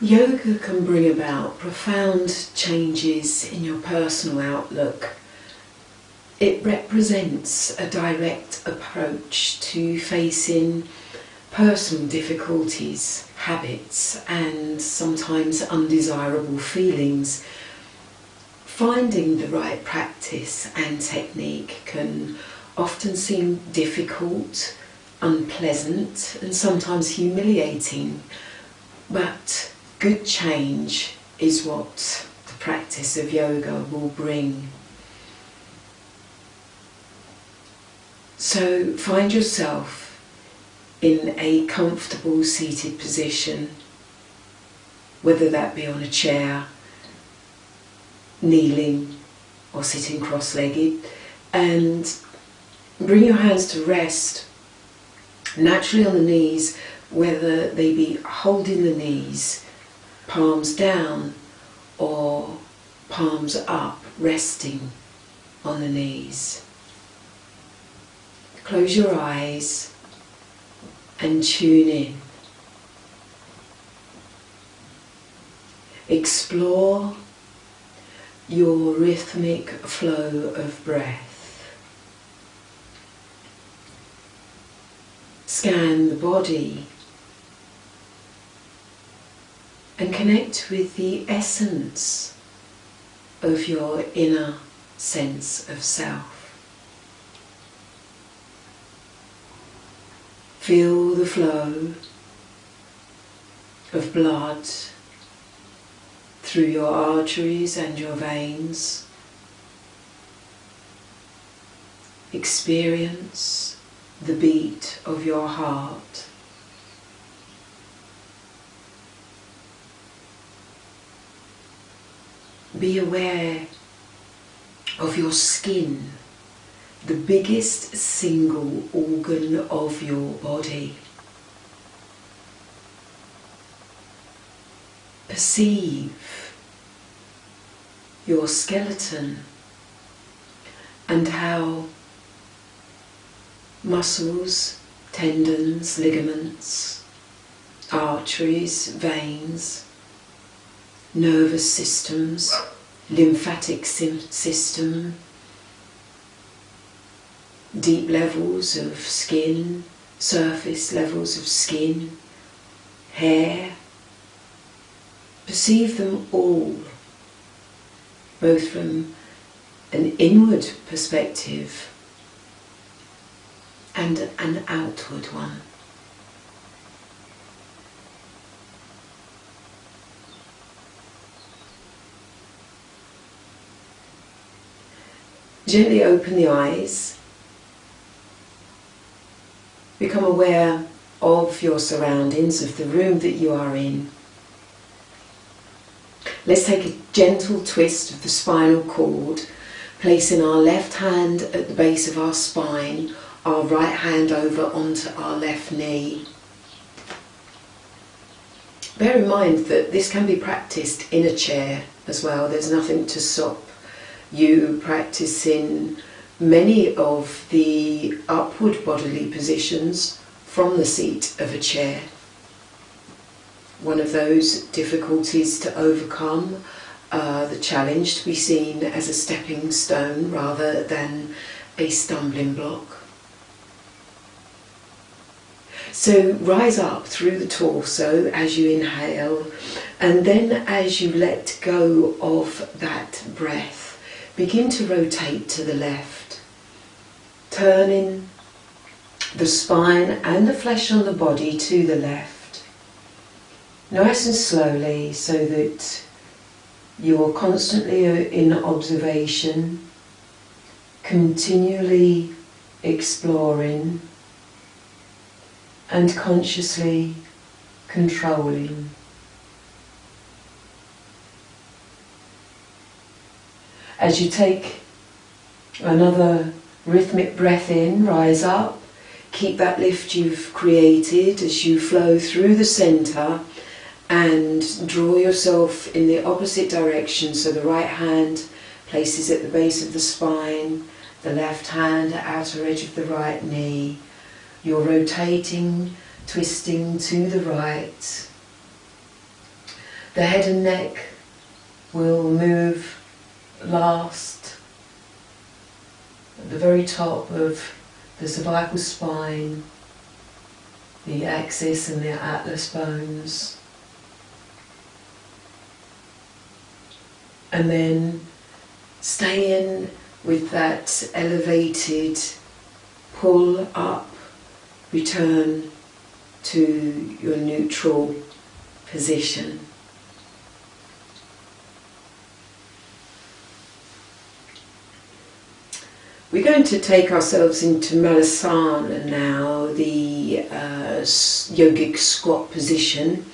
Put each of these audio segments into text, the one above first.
Yoga can bring about profound changes in your personal outlook. It represents a direct approach to facing personal difficulties, habits, and sometimes undesirable feelings. Finding the right practice and technique can often seem difficult, unpleasant, and sometimes humiliating, but good change is what the practice of yoga will bring. So find yourself in a comfortable seated position, whether that be on a chair, kneeling or sitting cross-legged, and bring your hands to rest naturally on the knees, whether they be holding the knees, palms down or palms up, resting on the knees. Close your eyes and tune in. Explore your rhythmic flow of breath. Scan the body and connect with the essence of your inner sense of self. Feel the flow of blood through your arteries and your veins. Experience the beat of your heart. Be aware of your skin, the biggest single organ of your body. Perceive your skeleton and how muscles, tendons, ligaments, arteries, veins, nervous systems, lymphatic system, deep levels of skin, surface levels of skin, hair. Perceive them all, both from an inward perspective and an outward one. Gently open the eyes. Become aware of your surroundings, of the room that you are in. Let's take a gentle twist of the spinal cord, placing our left hand at the base of our spine, our right hand over onto our left knee. Bear in mind that this can be practiced in a chair as well. There's nothing to stop you practicing many of the upward bodily positions from the seat of a chair. One of those difficulties to overcome, the challenge to be seen as a stepping stone rather than a stumbling block. So rise up through the torso as you inhale, and then as you let go of that breath, begin to rotate to the left, turning the spine and the flesh on the body to the left, nice and slowly, so that you're constantly in observation, continually exploring and consciously controlling. As you take another rhythmic breath in, rise up, keep that lift you've created as you flow through the centre and draw yourself in the opposite direction, so the right hand places at the base of the spine, the left hand at outer edge of the right knee. You're rotating, twisting to the right, The head and neck will move last at the very top of the cervical spine, the axis and the atlas bones. And then stay in with that elevated pull up, return to your neutral position. We're going to take ourselves into Malasana now, the yogic squat position,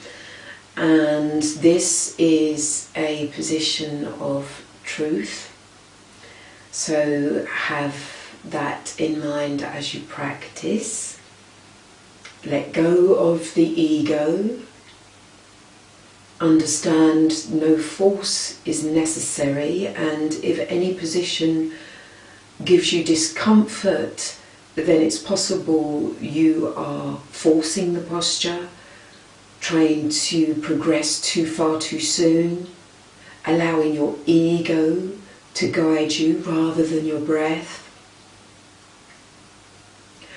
and this is a position of truth. So have that in mind as you practice. Let go of the ego. Understand no force is necessary, and if any position gives you discomfort, then it's possible you are forcing the posture, trying to progress too far too soon, allowing your ego to guide you rather than your breath.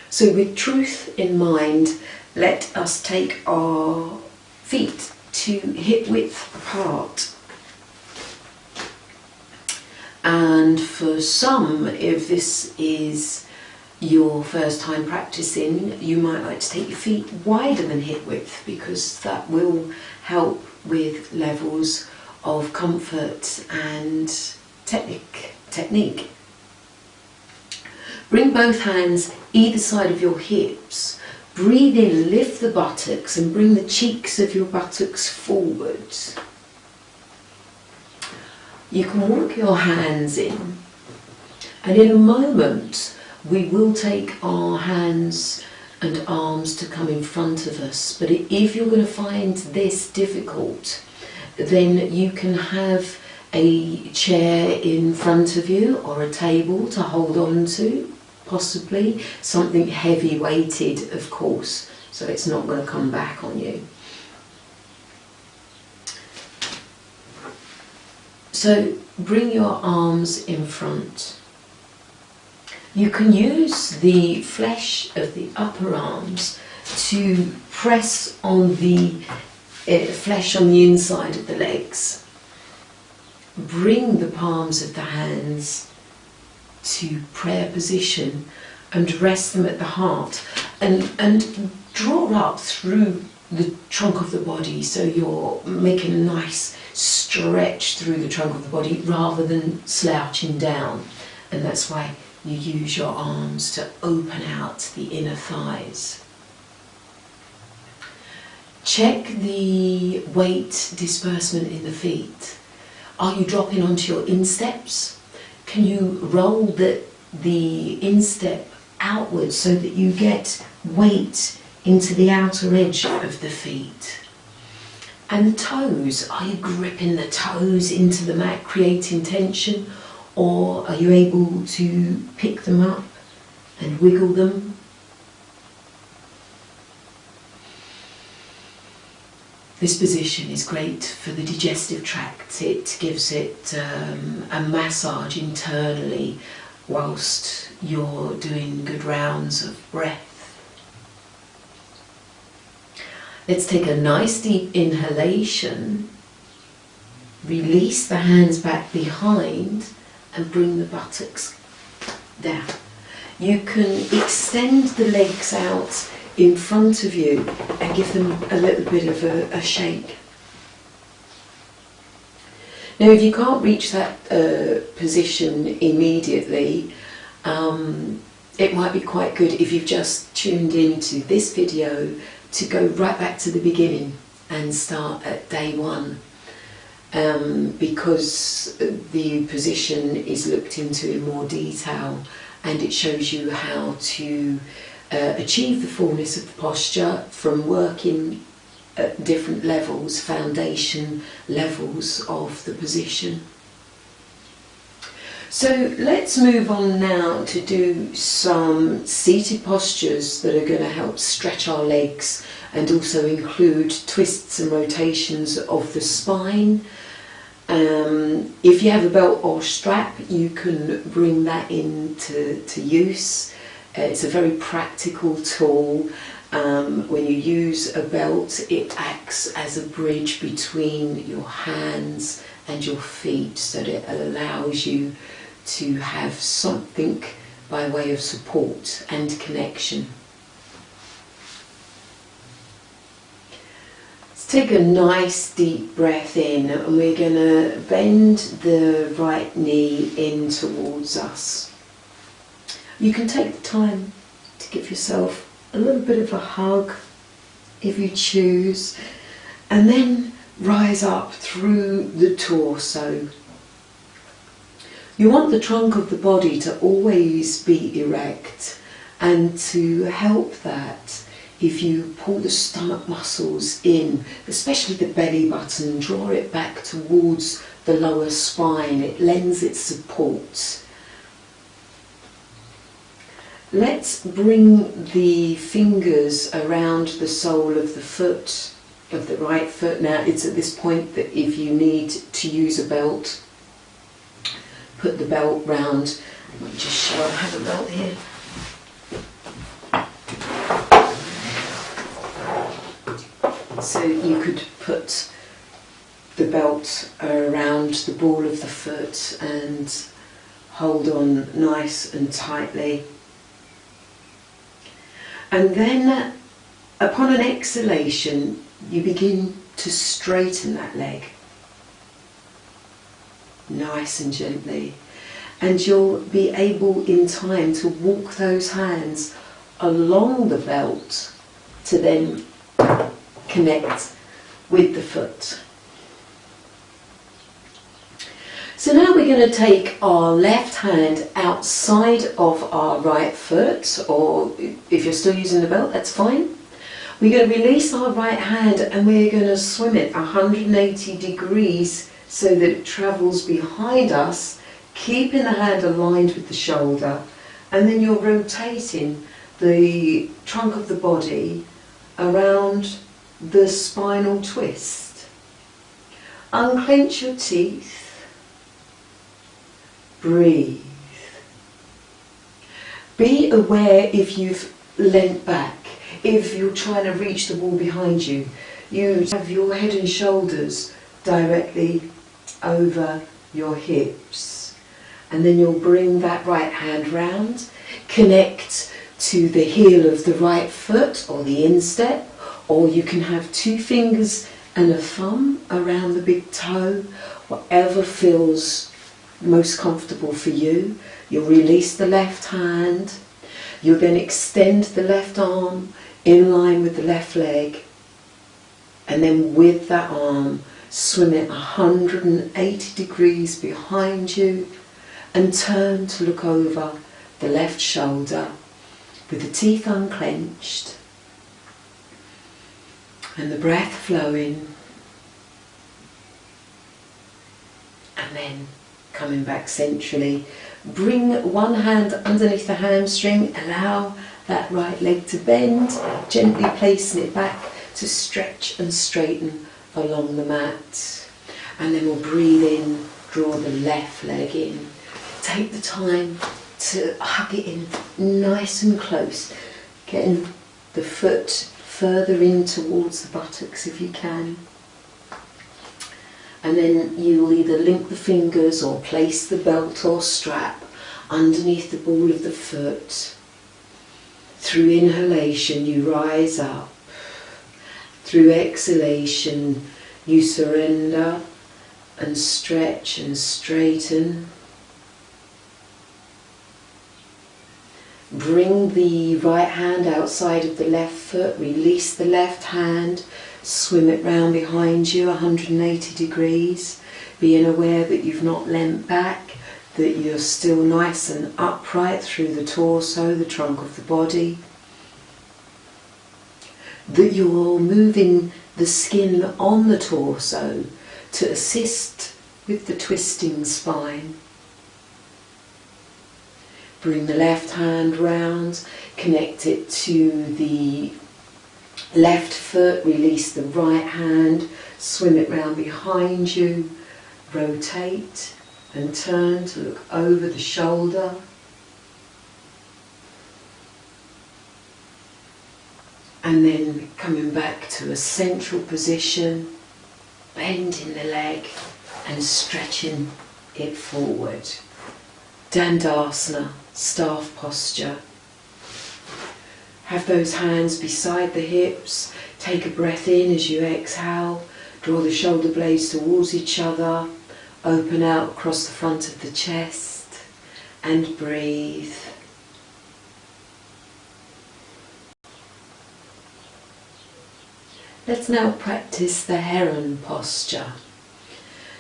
So with truth in mind, let us take our feet to hip width apart. And for some, if this is your first time practicing, you might like to take your feet wider than hip width, because that will help with levels of comfort and technique. Bring both hands either side of your hips. Breathe in, lift the buttocks and bring the cheeks of your buttocks forwards. You can walk your hands in, and in a moment we will take our hands and arms to come in front of us. But if you're going to find this difficult, then you can have a chair in front of you or a table to hold on to, possibly something heavy weighted, of course, so it's not going to come back on you. So bring your arms in front. You can use the flesh of the upper arms to press on the flesh on the inside of the legs. Bring the palms of the hands to prayer position and rest them at the heart, and draw up through the trunk of the body, so you're making a nice stretch through the trunk of the body rather than slouching down. And that's why you use your arms to open out the inner thighs. Check the weight disbursement in the feet. Are you dropping onto your insteps? Can you roll the instep outwards so that you get weight into the outer edge of the feet? And the toes, are you gripping the toes into the mat, creating tension, or are you able to pick them up and wiggle them? This position is great for the digestive tract. It gives it a massage internally whilst you're doing good rounds of breath. Let's take a nice deep inhalation. Release the hands back behind and bring the buttocks down. You can extend the legs out in front of you and give them a little bit of a shake. Now, if you can't reach that position immediately, it might be quite good if you've just tuned into this video to go right back to the beginning and start at day one, because the position is looked into in more detail, and it shows you how to achieve the fullness of the posture from working at different levels, foundation levels of the position. So let's move on now to do some seated postures that are going to help stretch our legs and also include twists and rotations of the spine. If you have a belt or strap, you can bring that into use. It's a very practical tool. When you use a belt, it acts as a bridge between your hands and your feet, so that it allows you to have something by way of support and connection. Let's take a nice deep breath in, and we're going to bend the right knee in towards us. You can take the time to give yourself a little bit of a hug if you choose, and then rise up through the torso. You want the trunk of the body to always be erect, and to help that, if you pull the stomach muscles in, especially the belly button, draw it back towards the lower spine, it lends its support. Let's bring the fingers around the sole of the foot, of the right foot. Now it's at this point that if you need to use a belt, put the belt round. Let me just show I have a belt here. So you could put the belt around the ball of the foot and hold on nice and tightly. And then upon an exhalation, you begin to straighten that leg. Nice and gently, and you'll be able in time to walk those hands along the belt to then connect with the foot. So now we're going to take our left hand outside of our right foot, or if you're still using the belt, that's fine. We're going to release our right hand and we're going to swim it 180 degrees so that it travels behind us, keeping the hand aligned with the shoulder, and then you're rotating the trunk of the body around the spinal twist. Unclench your teeth. Breathe. Be aware if you've leant back, if you're trying to reach the wall behind you. You have your head and shoulders directly over your hips, and then you'll bring that right hand round, connect to the heel of the right foot or the instep, or you can have 2 fingers and a thumb around the big toe, whatever feels most comfortable for you. You'll release the left hand, you'll then extend the left arm in line with the left leg, and then with that arm swim it 180 degrees behind you and turn to look over the left shoulder with the teeth unclenched and the breath flowing, and then coming back centrally. Bring one hand underneath the hamstring, allow that right leg to bend, gently placing it back to stretch and straighten along the mat. And then we'll breathe in, draw the left leg in. Take the time to hug it in nice and close, getting the foot further in towards the buttocks if you can. And then you'll either link the fingers or place the belt or strap underneath the ball of the foot. Through inhalation you rise up. Through exhalation you surrender and stretch and straighten. Bring the right hand outside of the left foot, release the left hand, swim it round behind you 180 degrees, being aware that you've not leant back, that you're still nice and upright through the torso, the trunk of the body, that you're moving the skin on the torso to assist with the twisting spine. Bring the left hand round, connect it to the left foot, release the right hand, swim it round behind you, rotate and turn to look over the shoulder. And then coming back to a central position, bending the leg and stretching it forward. Dandasana, staff posture. Have those hands beside the hips. Take a breath in as you exhale. Draw the shoulder blades towards each other. Open out across the front of the chest and breathe. Let's now practice the heron posture.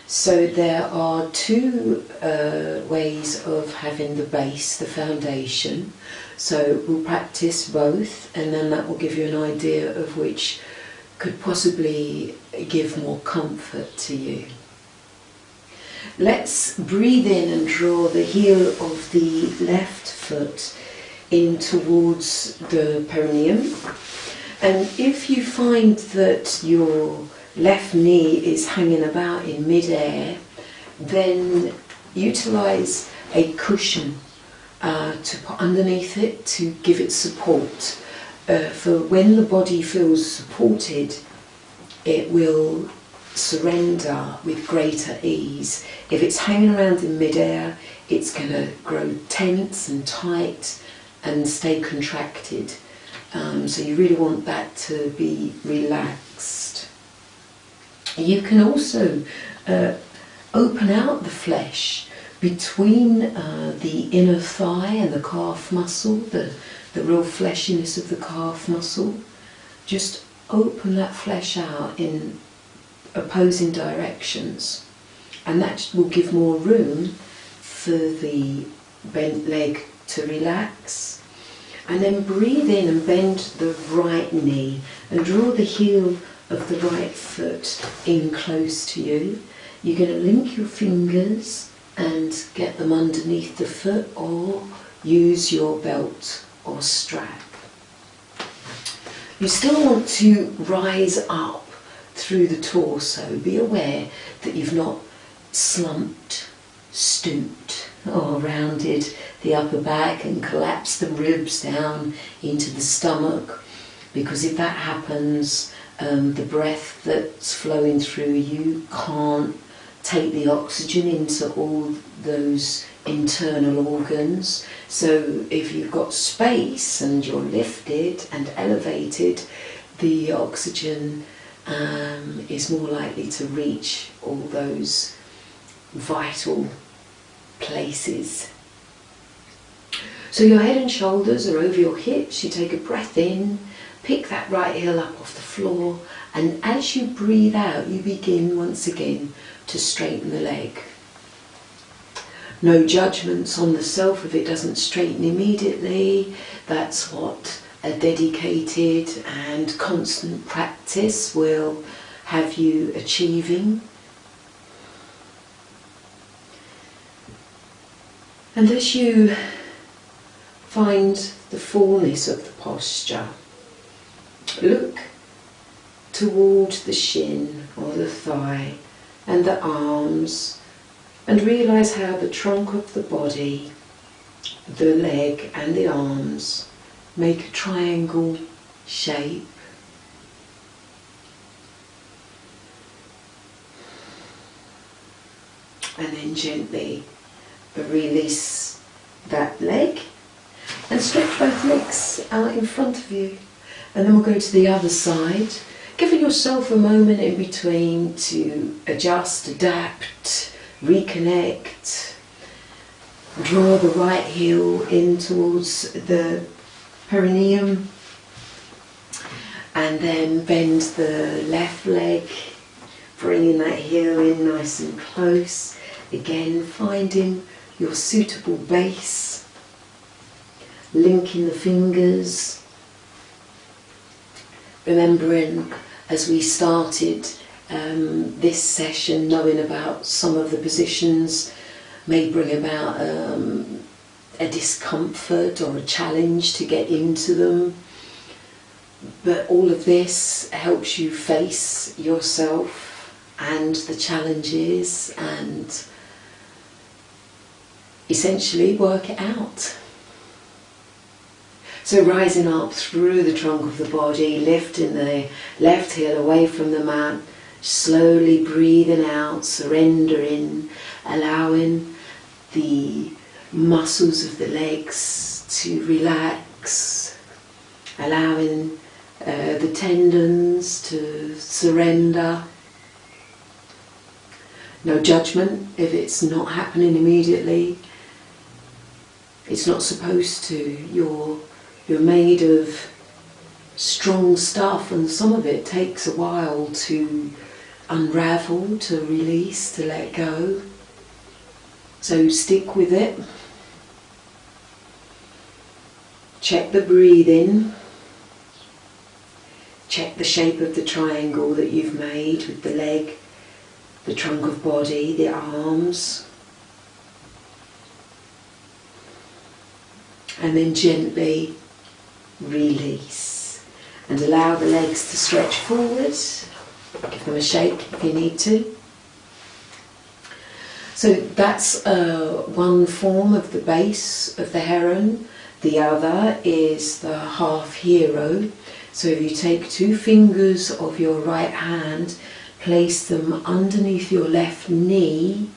So there are two ways of having the base, the foundation. So we'll practice both, and then that will give you an idea of which could possibly give more comfort to you. Let's breathe in and draw the heel of the left foot in towards the perineum. And if you find that your left knee is hanging about in mid-air, then utilise a cushion to put underneath it to give it support. For when the body feels supported, it will surrender with greater ease. If it's hanging around in mid-air, it's going to grow tense and tight and stay contracted. So you really want that to be relaxed. You can also open out the flesh between the inner thigh and the calf muscle, the real fleshiness of the calf muscle. Just open that flesh out in opposing directions, and that will give more room for the bent leg to relax. And then breathe in and bend the right knee and draw the heel of the right foot in close to you. You're going to link your fingers and get them underneath the foot, or use your belt or strap. You still want to rise up through the torso. Be aware that you've not slumped, stooped or rounded the upper back and collapsed the ribs down into the stomach, because if that happens, the breath that's flowing through you can't take the oxygen into all those internal organs. So if you've got space and you're lifted and elevated, the oxygen is more likely to reach all those vital places. So your head and shoulders are over your hips. You take a breath in, pick that right heel up off the floor, and as you breathe out, you begin once again to straighten the leg. No judgments on the self if it doesn't straighten immediately. That's what a dedicated and constant practice will have you achieving. And as you find the fullness of the posture, look toward the shin or the thigh and the arms, and realise how the trunk of the body, the leg and the arms make a triangle shape. And then gently release that leg and stretch both legs out in front of you. And then we'll go to the other side, giving yourself a moment in between to adjust, adapt, reconnect. Draw the right heel in towards the perineum, and then bend the left leg, bringing that heel in nice and close. Again, finding your suitable base, linking the fingers, remembering as we started this session, knowing about some of the positions may bring about a discomfort or a challenge to get into them. But all of this helps you face yourself and the challenges and essentially work it out. So rising up through the trunk of the body, lifting the left heel away from the mat, slowly breathing out, surrendering, allowing the muscles of the legs to relax, allowing the tendons to surrender. No judgment if it's not happening immediately. It's not supposed to. You're made of strong stuff, and some of it takes a while to unravel, to release, to let go. So stick with it. Check the breathing. Check the shape of the triangle that you've made with the leg, the trunk of body, the arms. And then gently release. And allow the legs to stretch forward. Give them a shake if you need to. So that's one form of the base of the heron. The other is the half hero. So if you take 2 fingers of your right hand, place them underneath your left knee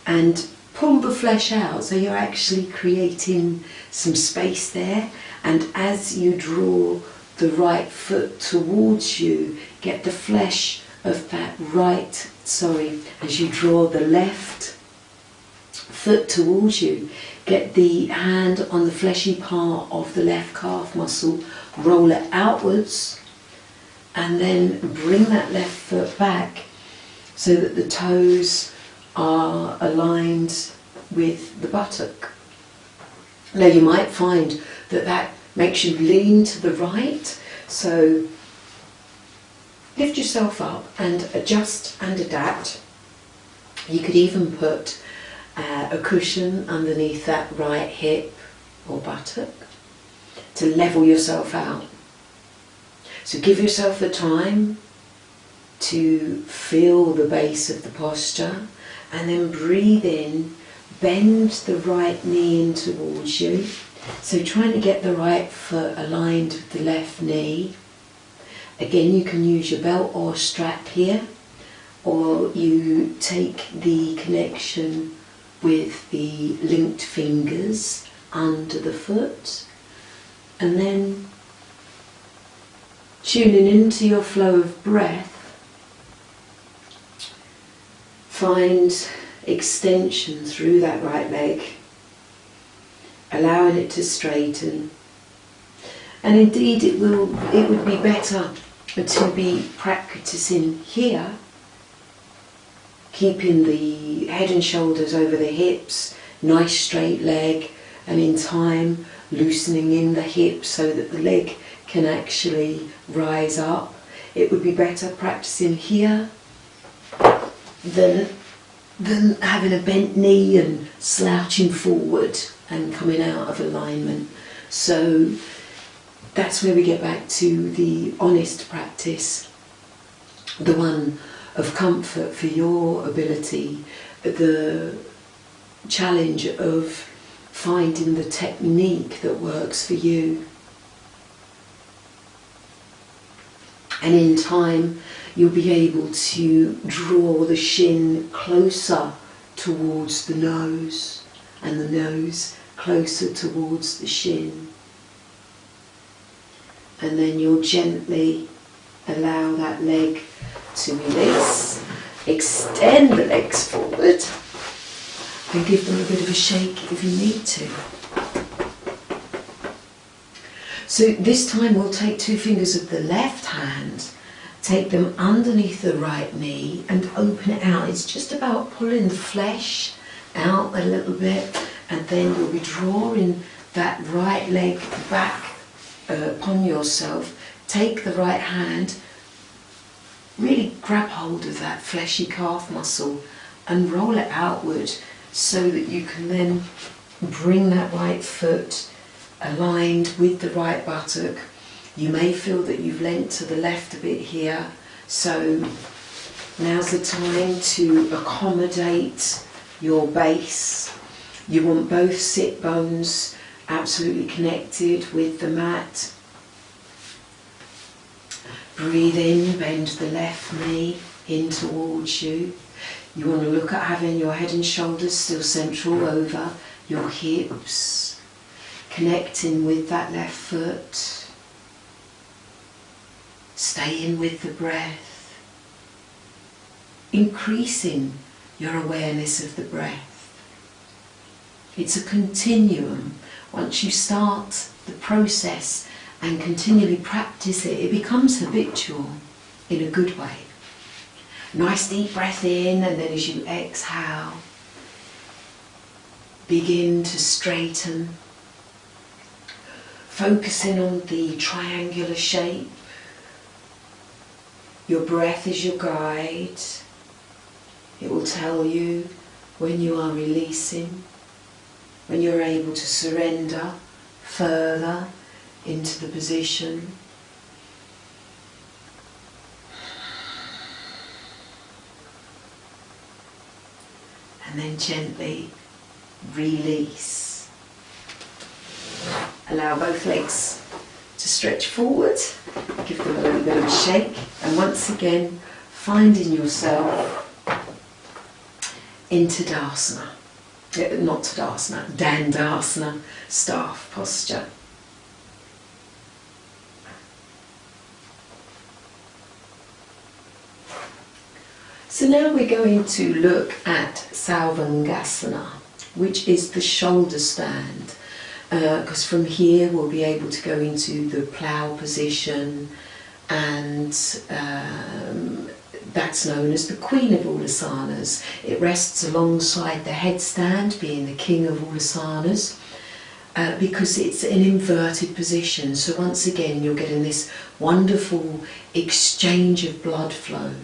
and pull the flesh out. So you're actually creating some space there. And as you draw the right foot towards you, get the flesh of that as you draw the left foot towards you, get the hand on the fleshy part of the left calf muscle, roll it outwards, and then bring that left foot back so that the toes are aligned with the buttock. Now you might find that that makes you lean to the right, so lift yourself up and adjust and adapt. You could even put a cushion underneath that right hip or buttock to level yourself out. So give yourself the time to feel the base of the posture, and then breathe in, bend the right knee in towards you. So trying to get the right foot aligned with the left knee. Again, you can use your belt or strap here, or you take the connection with the linked fingers under the foot, and then tuning into your flow of breath, find extension through that right leg, allowing it to straighten. And indeed it would be better to be practicing here, keeping the head and shoulders over the hips, nice straight leg, and in time loosening in the hips so that the leg can actually rise up. It would be better practicing here than having a bent knee and slouching forward and coming out of alignment. So that's where we get back to the honest practice, the one of comfort for your ability, the challenge of finding the technique that works for you. And in time, you'll be able to draw the shin closer towards the nose, and the nose closer towards the shin. And then you'll gently allow that leg to release, extend the legs forward, and give them a bit of a shake if you need to. So this time we'll take 2 fingers of the left hand, take them underneath the right knee and open it out. It's just about pulling the flesh out a little bit, and then you'll be drawing that right leg back upon yourself. Take the right hand, really grab hold of that fleshy calf muscle and roll it outward so that you can then bring that right foot aligned with the right buttock. You may feel that you've leant to the left a bit here, so now's the time to accommodate your base. You want both sit bones absolutely connected with the mat. Breathe in, bend the left knee in towards you. You want to look at having your head and shoulders still central over your hips, connecting with that left foot. Stay in with the breath, increasing your awareness of the breath. It's a continuum. Once you start the process and continually practice it, it becomes habitual in a good way. Nice deep breath in, and then as you exhale, begin to straighten, focusing on the triangular shape. Your breath is your guide. It will tell you when you are releasing, when you're able to surrender further into the position. And then gently release. Allow both legs to stretch forward, give them a little bit of a shake, and once again finding yourself into Tadasana. Not Tadasana, Dandasana, staff posture. So now we're going to look at Salvangasana, which is the shoulder stand. Because from here we'll be able to go into the plough position, and that's known as the Queen of all asanas. It rests alongside the headstand, being the King of all asanas, because it's an inverted position. So once again you're getting this wonderful exchange of blood flow.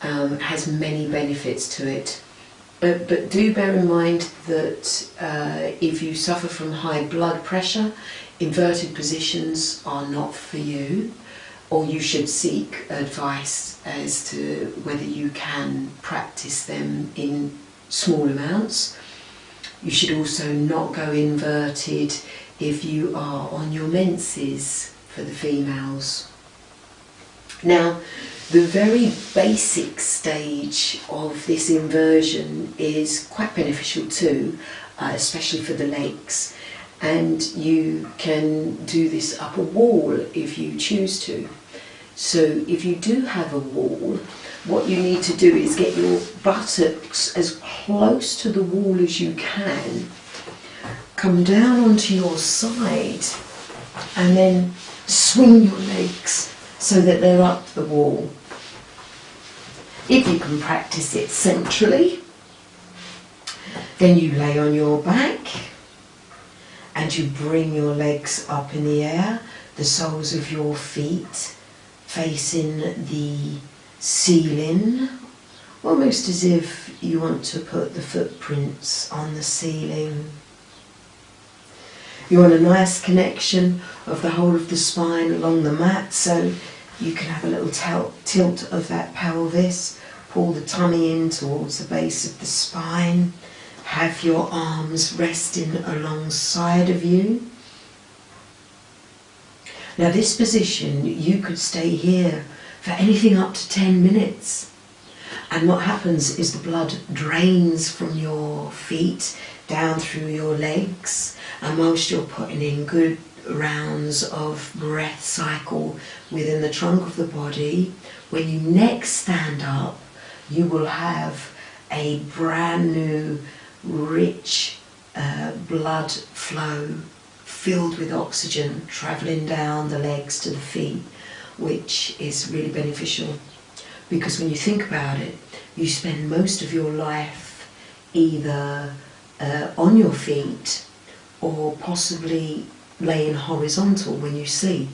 It has many benefits to it. But do bear in mind that if you suffer from high blood pressure, inverted positions are not for you, or you should seek advice as to whether you can practice them in small amounts. You should also not go inverted if you are on your menses, for the females. Now, the very basic stage of this inversion is quite beneficial too, especially for the legs. And you can do this up a wall if you choose to. So if you do have a wall, what you need to do is get your buttocks as close to the wall as you can, come down onto your side, and then swing your legs so that they're up the wall. If you can practice it centrally, then you lay on your back and you bring your legs up in the air, the soles of your feet facing the ceiling, almost as if you want to put the footprints on the ceiling. You want a nice connection of the whole of the spine along the mat, so you can have a little tilt of that pelvis, pull the tummy in towards the base of the spine, have your arms resting alongside of you. Now this position, you could stay here for anything up to 10 minutes. And what happens is the blood drains from your feet down through your legs, and whilst you're putting in good rounds of breath cycle within the trunk of the body, when you next stand up, you will have a brand new, rich blood flow filled with oxygen travelling down the legs to the feet, which is really beneficial. Because when you think about it, you spend most of your life either on your feet or possibly laying horizontal when you sleep.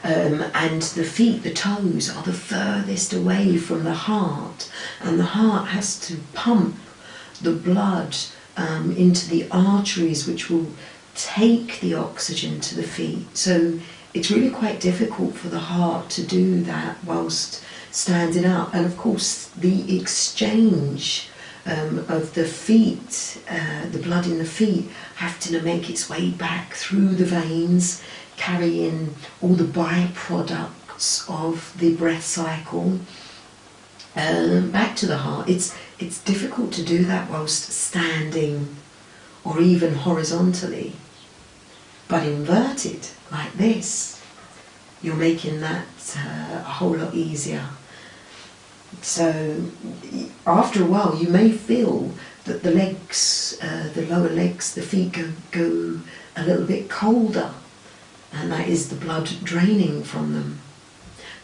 And the feet, the toes, are the furthest away from the heart, and the heart has to pump the blood into the arteries, which will take the oxygen to the feet. So it's really quite difficult for the heart to do that whilst standing up. And of course the exchange of the feet, the blood in the feet, having to make its way back through the veins, carrying all the byproducts of the breath cycle back to the heart. It's difficult to do that whilst standing or even horizontally, but inverted like this, you're making that a whole lot easier. So after a while you may feel that the legs, the lower legs, the feet go a little bit colder, and that is the blood draining from them.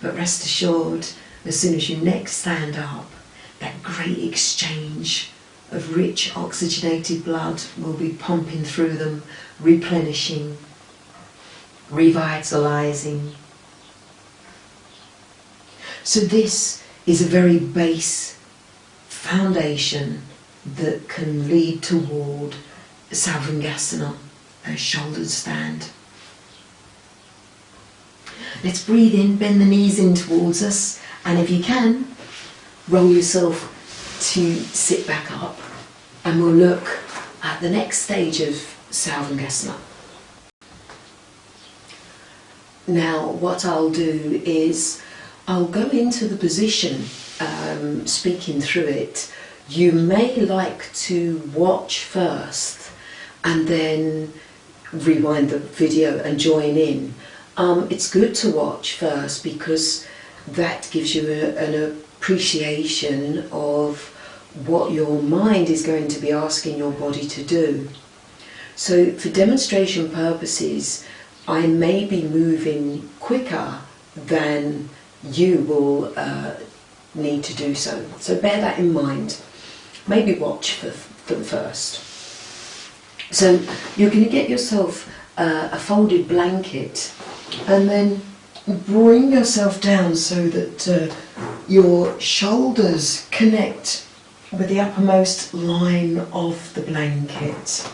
But rest assured, as soon as you next stand up, that great exchange of rich oxygenated blood will be pumping through them, replenishing, revitalizing. So this is a very base foundation that can lead toward Savangasana, a shouldered stand. Let's breathe in, bend the knees in towards us, and if you can, roll yourself to sit back up, and we'll look at the next stage of Savangasana. Now what I'll do is I'll go into the position, speaking through it. You may like to watch first and then rewind the video and join in. It's good to watch first because that gives you an appreciation of what your mind is going to be asking your body to do. So for demonstration purposes, I may be moving quicker than you will need to do so. So bear that in mind. Maybe watch for the first. So you're going to get yourself a folded blanket and then bring yourself down so that your shoulders connect with the uppermost line of the blanket.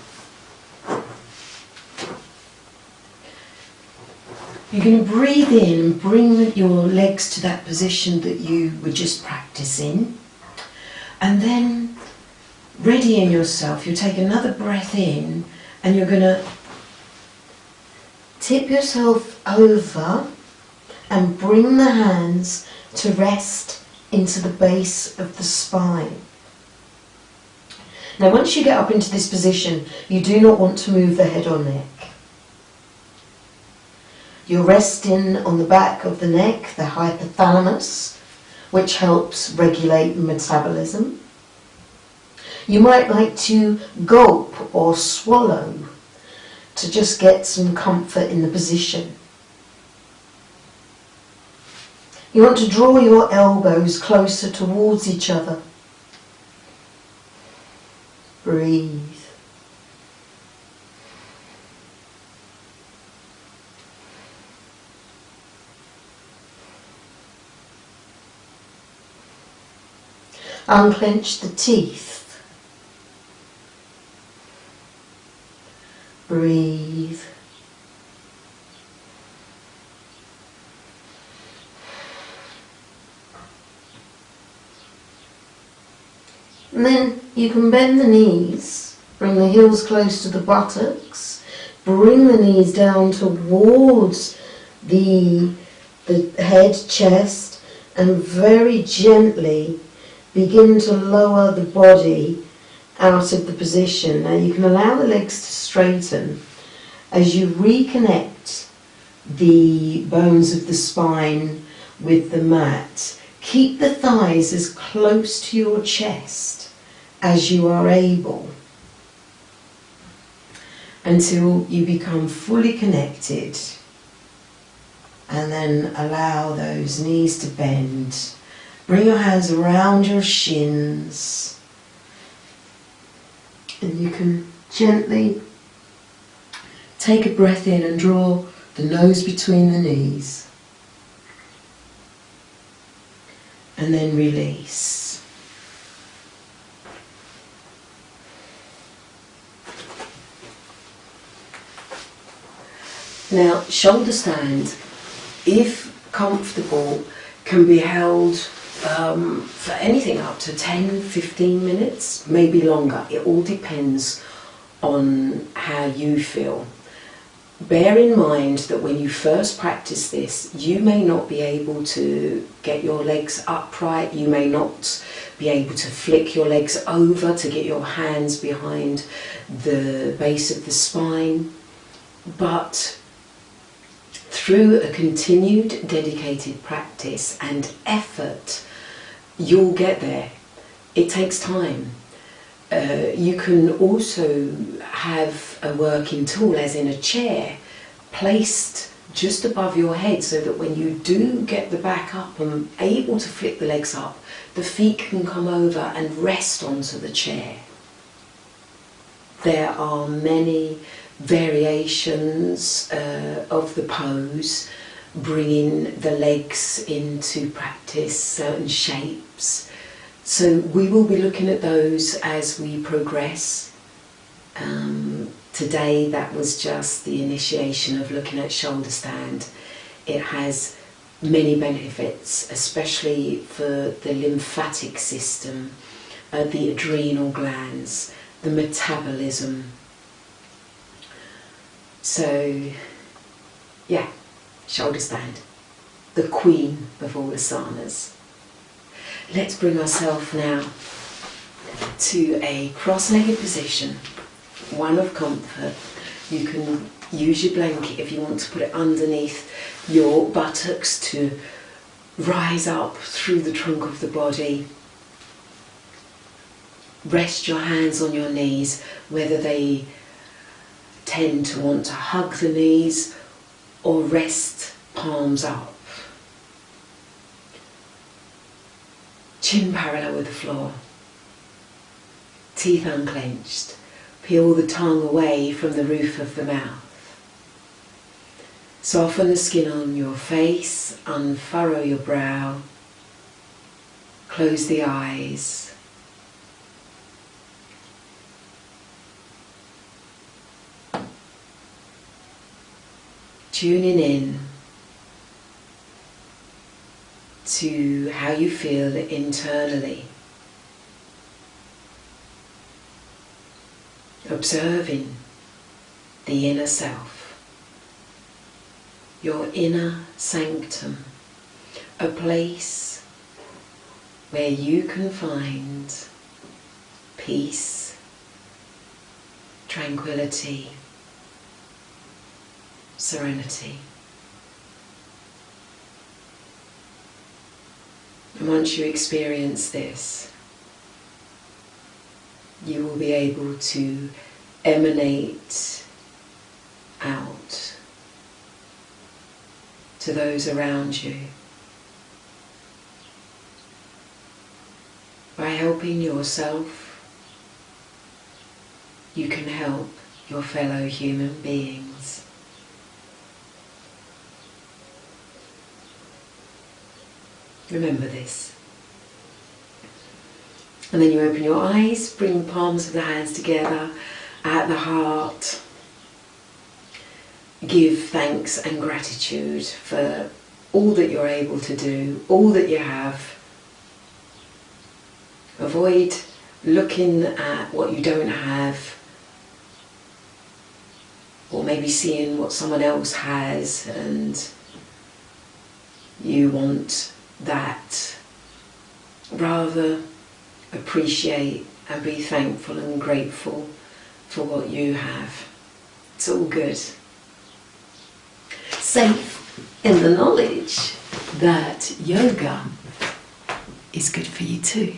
You're going to breathe in and bring your legs to that position that you were just practicing, and then readying yourself, you'll take another breath in and you're going to tip yourself over and bring the hands to rest into the base of the spine. Now once you get up into this position, you do not want to move the head or neck. You're resting on the back of the neck, the hypothalamus, which helps regulate metabolism. You might like to gulp or swallow to just get some comfort in the position. You want to draw your elbows closer towards each other. Breathe. Unclench the teeth. Breathe. And then you can bend the knees, bring the heels close to the buttocks, bring the knees down towards the head, chest, and very gently begin to lower the body out of the position. Now you can allow the legs to straighten as you reconnect the bones of the spine with the mat. Keep the thighs as close to your chest as you are able until you become fully connected, and then allow those knees to bend. Bring your hands around your shins, and you can gently take a breath in and draw the nose between the knees, and then release. Now, shoulder stand, if comfortable, can be held for anything up to 10-15 minutes, maybe longer. It all depends on how you feel. Bear in mind that when you first practice this, you may not be able to get your legs upright, you may not be able to flick your legs over to get your hands behind the base of the spine, but through a continued dedicated practice and effort, you'll get there. It takes time. You can also have a working tool, as in a chair, placed just above your head so that when you do get the back up and able to flick the legs up, the feet can come over and rest onto the chair. There are many variations of the pose, bringing the legs into practice, certain shapes. So we will be looking at those as we progress. Today that was just the initiation of looking at shoulder stand. It has many benefits, especially for the lymphatic system, the adrenal glands, the metabolism. So yeah, shoulder stand, the queen of all asanas. Let's bring ourselves now to a cross-legged position, one of comfort. You can use your blanket if you want to put it underneath your buttocks to rise up through the trunk of the body. Rest your hands on your knees, whether they tend to want to hug the knees or rest palms up. Chin parallel with the floor. Teeth unclenched. Peel the tongue away from the roof of the mouth. Soften the skin on your face, unfurrow your brow. Close the eyes. Tuning in to how you feel internally. Observing the inner self, your inner sanctum, a place where you can find peace, tranquility, serenity. And once you experience this, you will be able to emanate out to those around you by helping yourself. You can help your fellow human beings. Remember this. And then you open your eyes, bring the palms of the hands together at the heart. Give thanks and gratitude for all that you're able to do, all that you have. Avoid looking at what you don't have, or maybe seeing what someone else has and you want that. Rather, appreciate and be thankful and grateful for what you have. It's all good. Safe in the knowledge that yoga is good for you too.